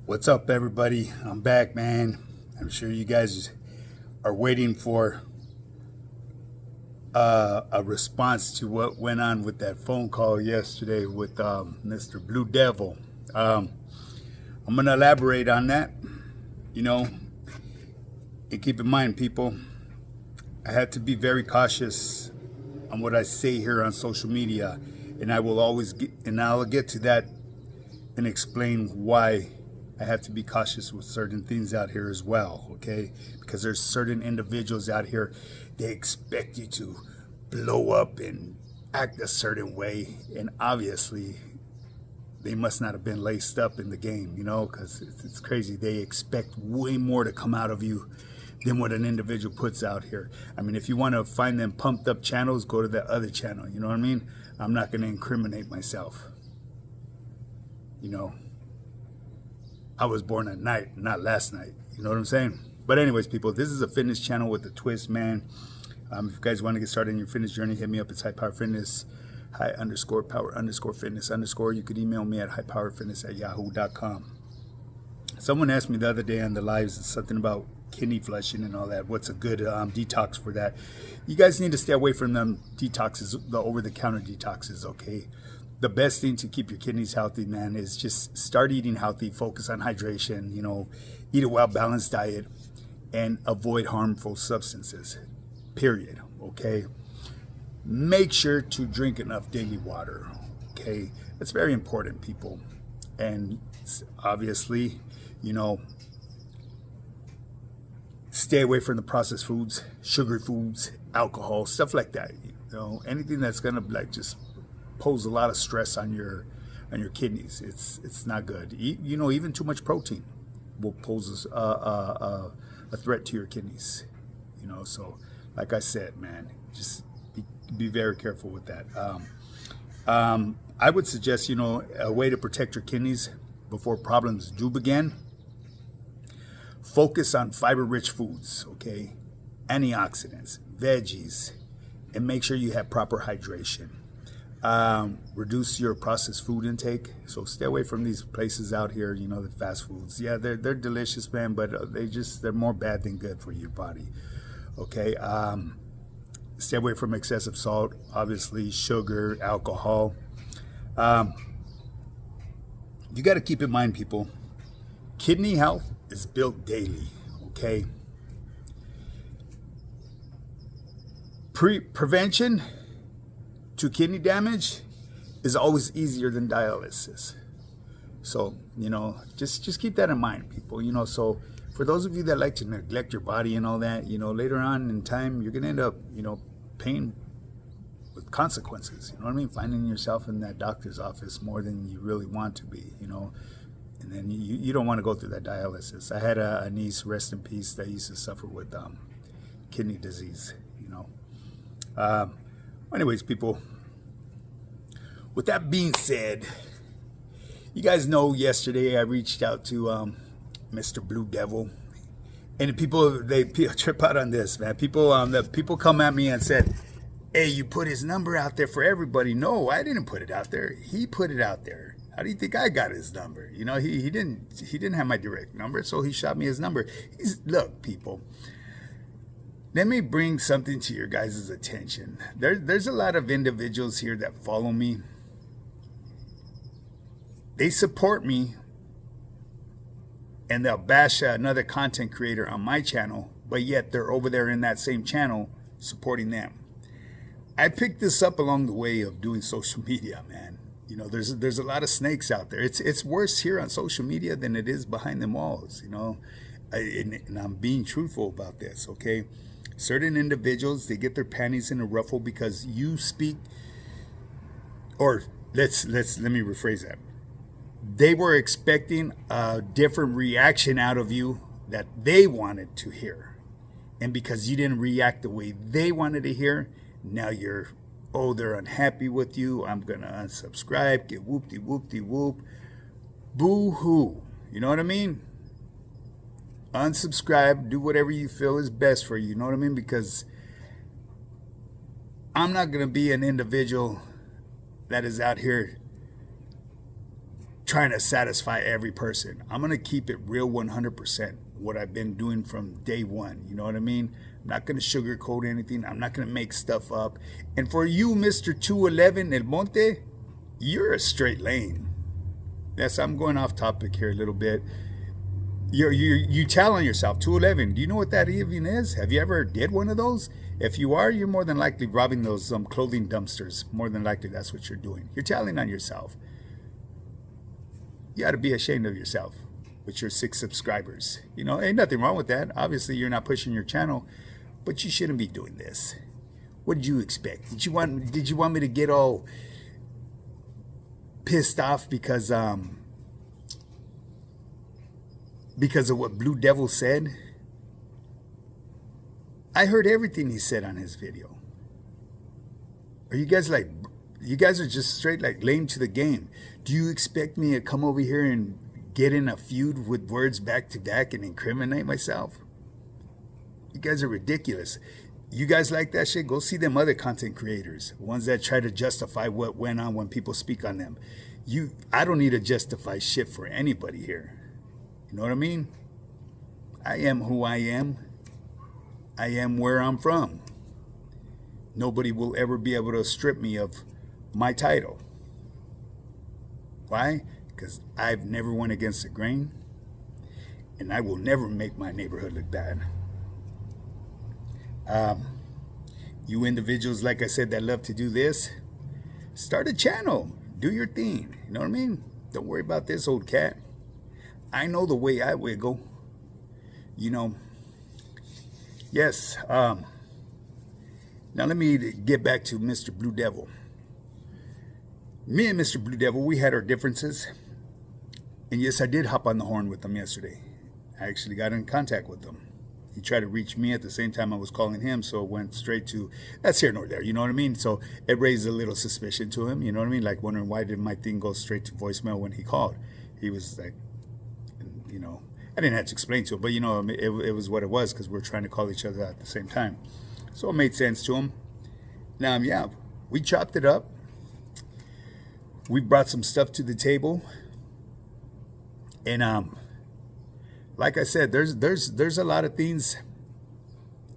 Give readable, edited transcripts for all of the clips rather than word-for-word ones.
What's up, everybody? I'm back, man. I'm sure you guys are waiting for a response to what went on with that phone call yesterday with Mr. Blue Devil. Um, I'm going to elaborate on that, you know, and keep in mind, people, I had to be very cautious on what I say here on social media, and I'll get to that and explain why I have to be cautious with certain things out here as well, okay? Because there's certain individuals out here, they expect you to blow up and act a certain way, and obviously they must not have been laced up in the game, because it's crazy. They expect way more to come out of you than what an individual puts out here. I mean, if you want to find them pumped up channels, go to the other channel, you know what I mean? I'm not going to incriminate myself, I was born at night, not last night. You know what I'm saying? But anyways, people, this is a fitness channel with a twist, man. If you guys want to get started in your fitness journey, hit me up. It's High Power Fitness, high_power_fitness_. You could email me at highpowerfitness@yahoo.com. Someone asked me the other day on the lives something about kidney flushing and all that. What's a good detox for that? You guys need to stay away from them detoxes, the over-the-counter detoxes, okay? The best thing to keep your kidneys healthy, man, is just start eating healthy, focus on hydration, eat a well-balanced diet, and avoid harmful substances, period, okay? Make sure to drink enough daily water, okay? That's very important, people. And obviously, stay away from the processed foods, sugary foods, alcohol, stuff like that, anything that's gonna just pose a lot of stress on your kidneys. It's not good. Even too much protein will pose a threat to your kidneys. So like I said, man, just be very careful with that. I would suggest, a way to protect your kidneys before problems do begin. Focus on fiber-rich foods, okay? Antioxidants, veggies, and make sure you have proper hydration. Reduce your processed food intake. So stay away from these places out here, the fast foods. Yeah, they're delicious, man, but they're more bad than good for your body. Okay. Stay away from excessive salt, obviously, sugar, alcohol. You got to keep in mind, people, kidney health is built daily, okay? Prevention to kidney damage is always easier than dialysis. So, just keep that in mind, people. So for those of you that like to neglect your body and all that, later on in time, you're going to end up, paying with consequences. You know what I mean? Finding yourself in that doctor's office more than you really want to be, and then you don't want to go through that dialysis. I had a niece, rest in peace, that used to suffer with kidney disease, Anyways, people, with that being said, you guys know yesterday I reached out to Mr. Blue Devil, and they trip out on this, man. People come at me and said, "Hey, you put his number out there for everybody." No, I didn't put it out there. He put it out there. How do you think I got his number? He didn't have my direct number, so he shot me his number. Look, people, let me bring something to your guys' attention. There's a lot of individuals here that follow me. They support me, and they'll bash another content creator on my channel, but yet they're over there in that same channel supporting them. I picked this up along the way of doing social media, man. There's a lot of snakes out there. It's worse here on social media than it is behind the walls, and I'm being truthful about this, okay? Certain individuals, they get their panties in a ruffle because you speak, or let me rephrase that. They were expecting a different reaction out of you that they wanted to hear. And because you didn't react the way they wanted to hear, now they're unhappy with you. I'm going to unsubscribe, get whoop-de-whoop-de-whoop. Boo-hoo. You know what I mean? Unsubscribe, do whatever you feel is best for you. You know what I mean? Because I'm not going to be an individual that is out here trying to satisfy every person. I'm going to keep it real 100%, what I've been doing from day one. You know what I mean? I'm not going to sugarcoat anything. I'm not going to make stuff up. And for you, Mr. 211 El Monte, you're a straight lane. Yes, I'm going off topic here a little bit. You challenge yourself. 211, do you know what that even is? Have you ever did one of those? If you are, you're more than likely robbing those clothing dumpsters. More than likely, that's what you're doing. You're telling on yourself. You ought to be ashamed of yourself with your 6 subscribers. You know, ain't nothing wrong with that. Obviously, you're not pushing your channel, but you shouldn't be doing this. What did you expect? Did you want me to get all pissed off because of what Blue Devil said? I heard everything he said on his video. Are you guys like, you guys are just straight like lame to the game. Do you expect me to come over here and get in a feud with words back to back and incriminate myself? You guys are ridiculous. You guys like that shit? Go see them other content creators, ones that try to justify what went on when people speak on them. I don't need to justify shit for anybody here. You know what I mean? I am who I am. I am where I'm from. Nobody will ever be able to strip me of my title. Why? Because I've never went against the grain, and I will never make my neighborhood look bad. You individuals, like I said, that love to do this, start a channel. Do your thing. You know what I mean? Don't worry about this old cat. I know the way I wiggle. You know. Yes. Now let me get back to Mr. Blue Devil. Me and Mr. Blue Devil, we had our differences. And yes, I did hop on the horn with him yesterday. I actually got in contact with him. He tried to reach me at the same time I was calling him, so it went straight to, that's here nor there, you know what I mean? So it raised a little suspicion to him, you know what I mean? Like wondering why did my thing go straight to voicemail when he called. He was like, you know, I didn't have to explain to him, but you know, it was what it was because we're trying to call each other at the same time. So it made sense to him. Now, yeah, we chopped it up. We brought some stuff to the table. And like I said, there's a lot of things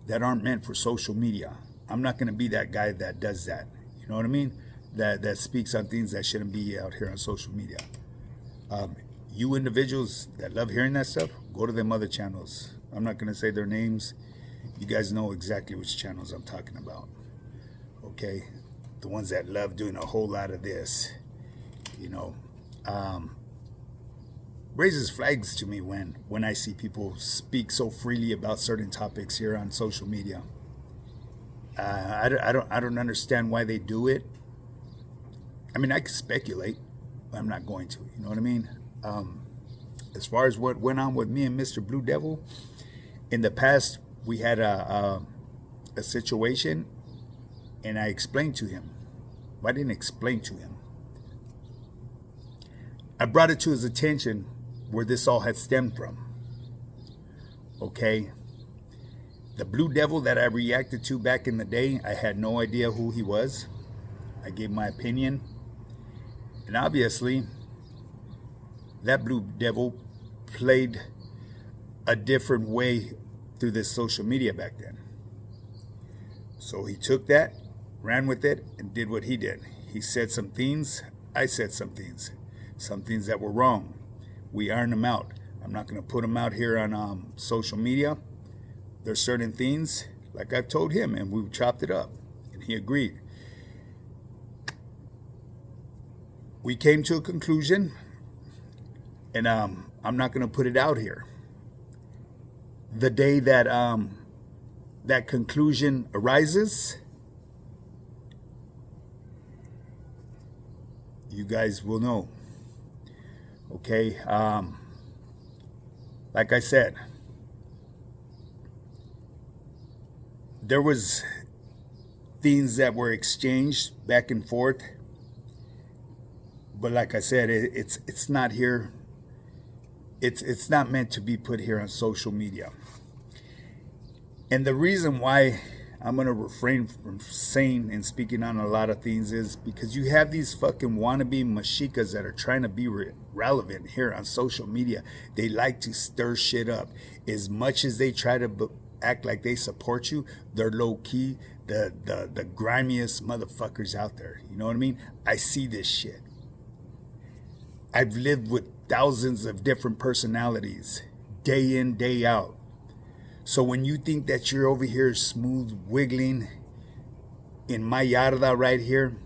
that aren't meant for social media. I'm not going to be that guy that does that. You know what I mean? That speaks on things that shouldn't be out here on social media. You individuals that love hearing that stuff, go to them other channels. I'm not going to say their names. You guys know exactly which channels I'm talking about. Okay? The ones that love doing a whole lot of this. You know, raises flags to me when I see people speak so freely about certain topics here on social media. I don't understand why they do it. I mean, I could speculate, but I'm not going to. You know what I mean? As far as what went on with me and Mr. Blue Devil, in the past we had a situation, and I explained to him. Well, I didn't explain to him. I brought it to his attention where this all had stemmed from. Okay? The Blue Devil that I reacted to back in the day, I had no idea who he was. I gave my opinion. And obviously, that Blue Devil played a different way through this social media back then. So he took that, ran with it, and did what he did. He said some things, I said some things that were wrong. We ironed them out. I'm not going to put them out here on social media. There's certain things, like I've told him, and we chopped it up, and he agreed. We came to a conclusion, and I'm not going to put it out here. The day that that conclusion arises, you guys will know. Okay, like I said, there was things that were exchanged back and forth, but like I said, it's not here. It's not meant to be put here on social media. And the reason why I'm going to refrain from saying and speaking on a lot of things is because you have these fucking wannabe mashikas that are trying to be relevant here on social media. They like to stir shit up. As much as they try to act like they support you, they're low-key the grimiest motherfuckers out there. You know what I mean? I see this shit. I've lived with thousands of different personalities, day in, day out. So when you think that you're over here smooth wiggling in my yarda right here,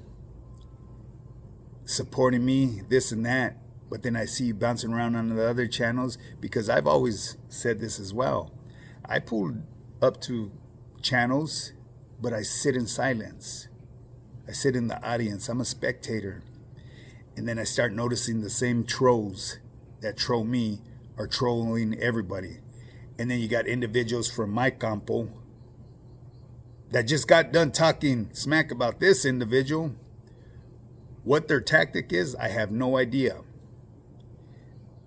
supporting me, this and that, but then I see you bouncing around on the other channels, because I've always said this as well. I pull up to channels, but I sit in silence. I sit in the audience. I'm a spectator. And then I start noticing the same trolls that troll me are trolling everybody. And then you got individuals from my campo that just got done talking smack about this individual. What their tactic is, I have no idea.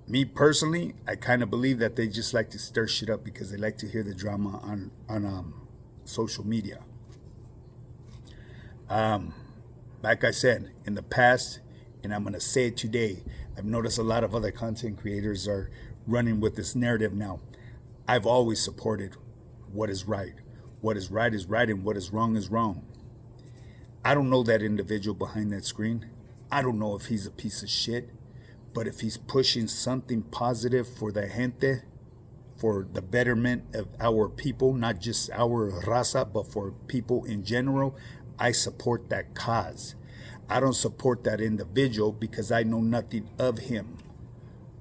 Me personally, I kind of believe that they just like to stir shit up because they like to hear the drama on social media. Like I said, in the past, and I'm going to say it today, I've noticed a lot of other content creators are running with this narrative now. I've always supported what is right. What is right, and what is wrong. I don't know that individual behind that screen. I don't know if he's a piece of shit, but if he's pushing something positive for the gente, for the betterment of our people, not just our raza, but for people in general, I support that cause. I don't support that individual because I know nothing of him,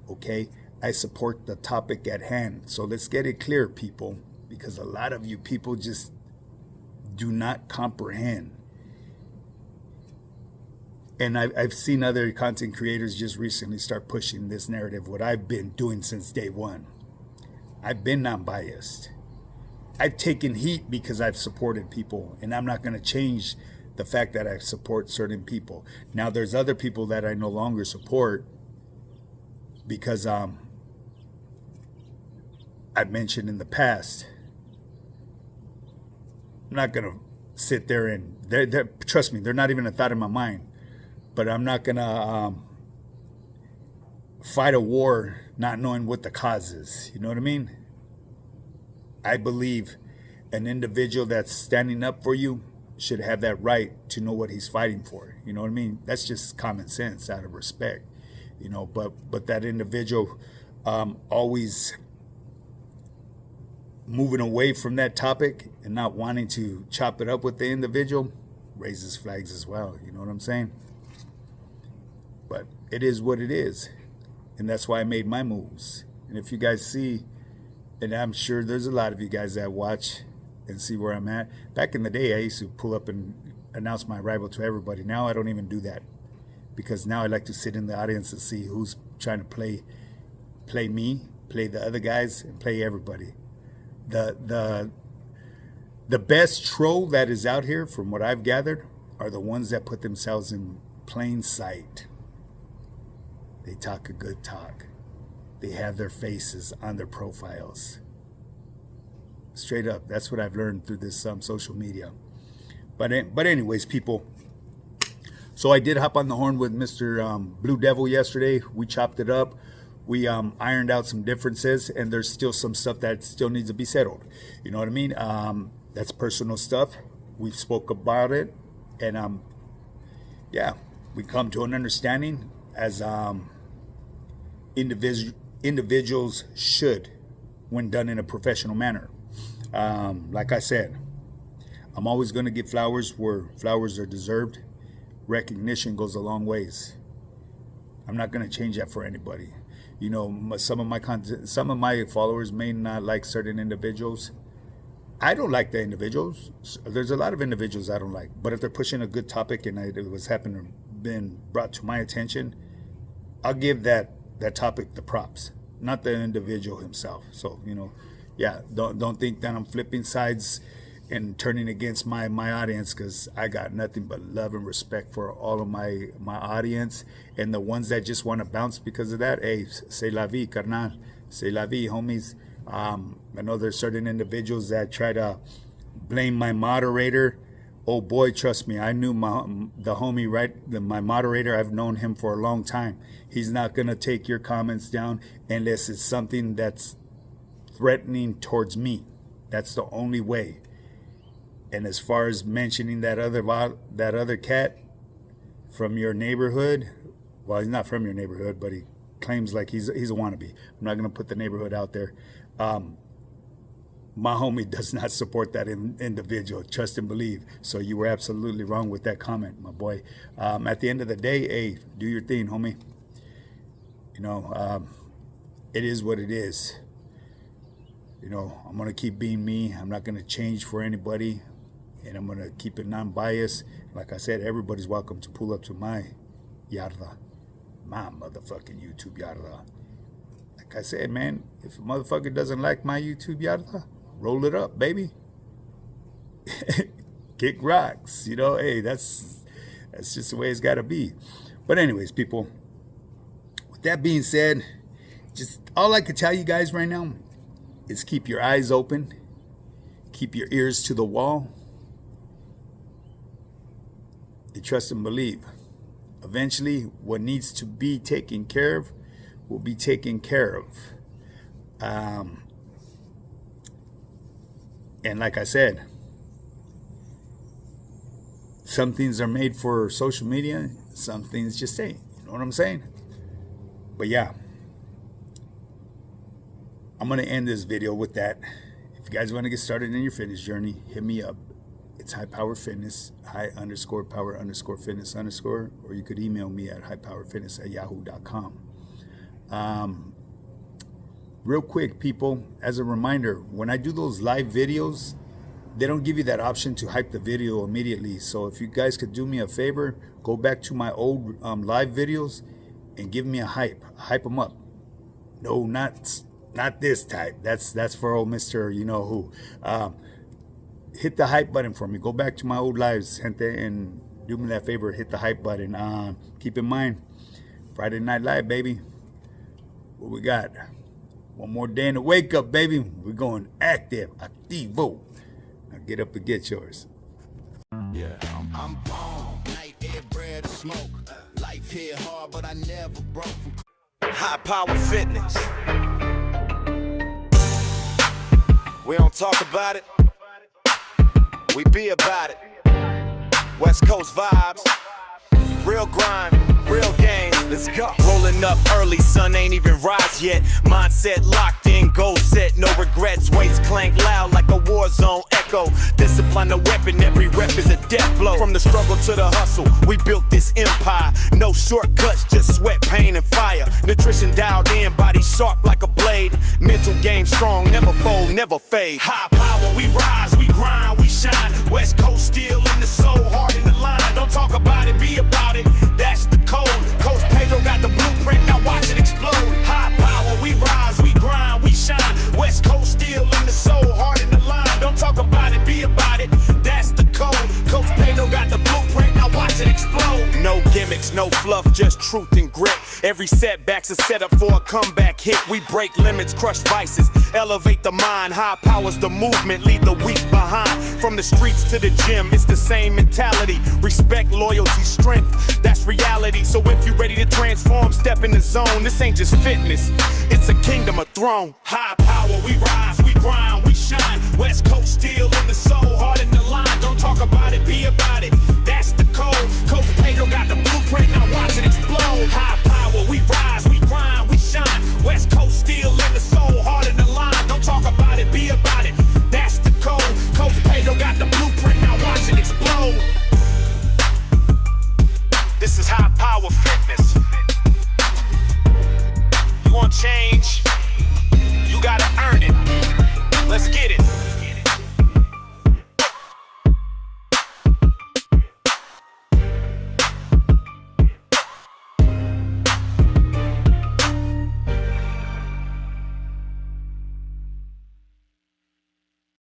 okay? I support the topic at hand. So let's get it clear, people, because a lot of you people just do not comprehend. And I've seen other content creators just recently start pushing this narrative, what I've been doing since day one. I've been non-biased. I've taken heat because I've supported people, and I'm not going to change the fact that I support certain people. Now, there's other people that I no longer support because I've mentioned in the past. I'm not going to sit there and, trust me, they're not even a thought in my mind. But I'm not going to fight a war not knowing what the cause is. You know what I mean? I believe an individual that's standing up for you should have that right to know what he's fighting for. You know what I mean? That's just common sense out of respect. You know, but that individual always moving away from that topic and not wanting to chop it up with the individual raises flags as well. You know what I'm saying? But it is what it is. And that's why I made my moves. And if you guys see, and I'm sure there's a lot of you guys that watch and see where I'm at. Back in the day, I used to pull up and announce my arrival to everybody. Now I don't even do that, because now I like to sit in the audience and see who's trying to play me, play the other guys, and play everybody. The best troll that is out here, from what I've gathered, are the ones that put themselves in plain sight. They talk a good talk. They have their faces on their profiles. Straight up, that's what I've learned through this social media. But anyways, people. So I did hop on the horn with Mr. Blue Devil yesterday. We chopped it up. We ironed out some differences, and there's still some stuff that still needs to be settled. You know what I mean? That's personal stuff. We spoke about it, and yeah, we come to an understanding as individuals should, when done in a professional manner. Like I said, I'm always going to give flowers where flowers are deserved. Recognition goes a long ways. I'm not going to change that for anybody. You know, some of my followers may not like certain individuals. I don't like the individuals. There's a lot of individuals I don't like. But if they're pushing a good topic and it was been brought to my attention, I'll give that topic the props, not the individual himself. So, you know, yeah, don't think that I'm flipping sides and turning against my audience, because I got nothing but love and respect for all of my audience, and the ones that just want to bounce because of that. Hey, c'est la vie, carnal. C'est la vie, homies. I know there's certain individuals that try to blame my moderator. Oh boy, trust me, I knew the homie, my moderator. I've known him for a long time. He's not gonna take your comments down unless it's something that's threatening towards me. That's the only way. And as far as mentioning that other cat from your neighborhood, well, he's not from your neighborhood, but he claims like he's a wannabe. I'm not gonna put the neighborhood out there. My homie does not support that individual. Trust and believe. So you were absolutely wrong with that comment, my boy. At the end of the day, hey, do your thing, homie. You know, it is what it is. You know, I'm going to keep being me. I'm not going to change for anybody. And I'm going to keep it non-biased. Like I said, everybody's welcome to pull up to my yarda. My motherfucking YouTube yarda. Like I said, man, if a motherfucker doesn't like my YouTube yarda, roll it up, baby. Kick rocks. You know, hey, that's just the way it's got to be. But anyways, people, with that being said, just all I can tell you guys right now is keep your eyes open, keep your ears to the wall, and trust and believe. Eventually, what needs to be taken care of will be taken care of. And like I said, some things are made for social media, some things just ain't. You know what I'm saying? But yeah, I'm going to end this video with that. If you guys want to get started in your fitness journey, hit me up. It's High Power Fitness, high_power_fitness_, or you could email me at highpowerfitness@yahoo.com. Real quick, people, as a reminder, when I do those live videos, they don't give you that option to hype the video immediately. So if you guys could do me a favor, go back to my old live videos and give me a hype them up. No, not this type. That's for old Mr. You know who. Hit the hype button for me. Go back to my old lives, gente, and do me that favor. Hit the hype button. Keep in mind, Friday Night Live, baby. What we got? One more day in the wake up, baby. We're going activo. Now get up and get yours. Yeah, I'm born, night air, bread, and smoke. Life hit hard, but I never broke. High Power Fitness. We don't talk about it. We be about it. West Coast vibes. Real grind, real game. Let's go. Rolling up early, sun ain't even rise yet. Mindset locked in, goal set, no regrets. Weights clank loud like a war zone echo. Discipline the weapon, every rep is a death blow. From the struggle to the hustle, we built this empire. No shortcuts, just sweat, pain, and fire. Nutrition dialed in, body sharp like a blade. Mental game strong, never fold, never fade. High power, we rise, we grind, we shine. West Coast still in the soul, heart in the line. Don't talk about it, be about it. That's the code. Coach Pedro got the blueprint, now watch it explode. High power, we rise, we grind, we shine. West Coast still in the soul, heart in the line. Don't talk about it, be about it. That's the code. Coach Pedro got the blueprint, now watch it explode. No gimmicks, no fluff, just truth and grit. Every setback's a setup for a comeback hit. We break limits, crush vices, elevate the mind. High power's the movement, leave the weak behind. From the streets to the gym, it's the same mentality. Respect, loyalty, strength, that's reality. So if you're ready to transform, step in the zone. This ain't just fitness, it's a kingdom, a throne. High power, we rise, we grind, we shine. West Coast still in the soul, heart in the line. Don't talk about it, be about it. That's the code. Coach Pedro got the blueprint, now watch it explode. High power, we rise, we grind, we shine. West Coast still in the soul, heart in the line. Don't talk about it, be about it. That's the code. Coach Pedro got the blueprint, now watch it explode. This is High Power Fitness. You want change?